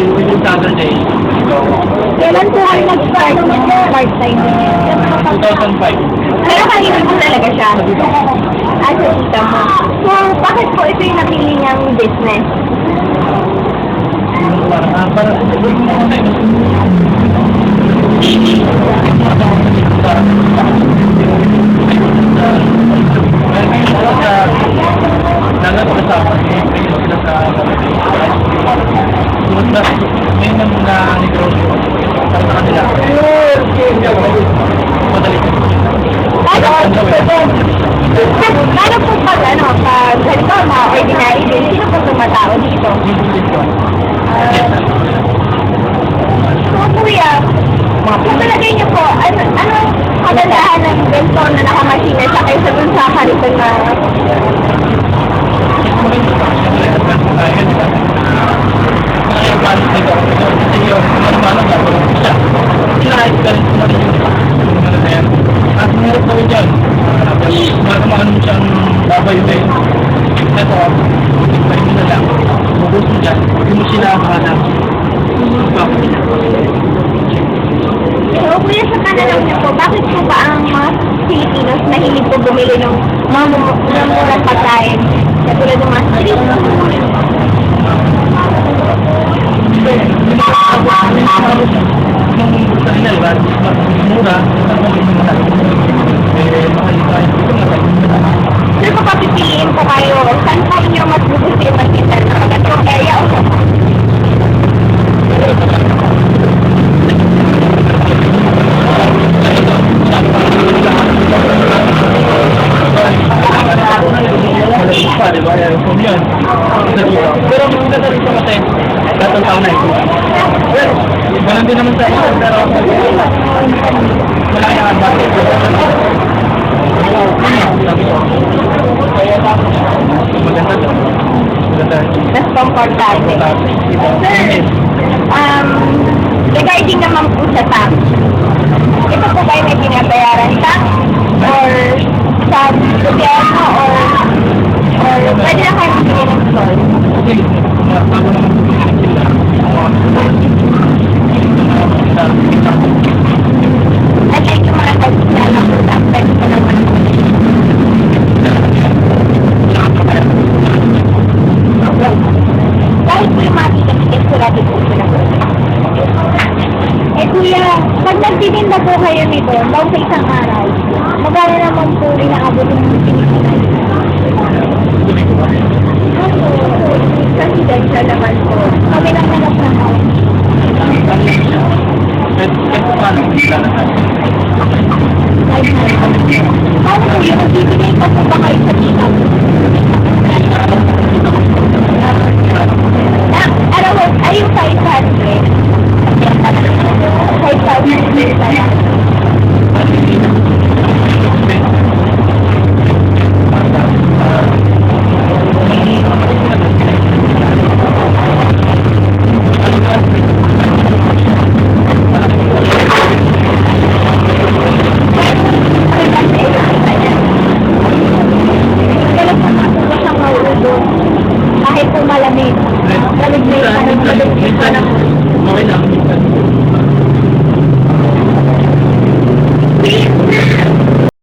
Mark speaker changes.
Speaker 1: yung Saturday.
Speaker 2: Kailan po kayo nag-start ng part-time?
Speaker 1: 2005.
Speaker 2: Pero kanina po talaga siya. Sa tita mo. So, bakit po ito yung napili niyang business?
Speaker 1: Parang
Speaker 2: Paano po pag ganito na ordinary din, sino po tumatao dito? So, kuya, kung talagay niyo po, anong kagandahan ng ganito na nakamasina siya kaysa dun sa kariton na So, kuya, sa pananaw niyo po, bakit po ba ang mga Pilipinos mahilig po bumili ng mga murang pagkain? Katulad ng mga street food? Sir, kung papipiliin po kayo, saan po inyo mas gusto yung magkita? Sa ganitong area o sa
Speaker 1: pero maganda rin kasi datang taon na ito. Ganun din naman sa iyo, pero wala kaya ang bakit. Maganda to. Maganda.
Speaker 2: mas komportable? Sir, regarding naman po sa tax, ito po ba yung may binabayaran tax? Or sa gobyerno? Or pwede na kayo magbili ng stall?
Speaker 1: Kasi, bago naman sila,
Speaker 2: At like yung mga tax-lala po tax, pwede pa naman. Kahit po yung mga ticket sila dito sila po. Eh kuya, pag nagtitinda po kayo nito, daw sa isang araw, magkano naman po inaabot yung Pilipinas? Kasi siya naman po. Kami lang naman na paano po yung magbibigay pa po ba kayo sa tita? Are you 500? 5,000 pala. Kahit po malamig. Malamig na yung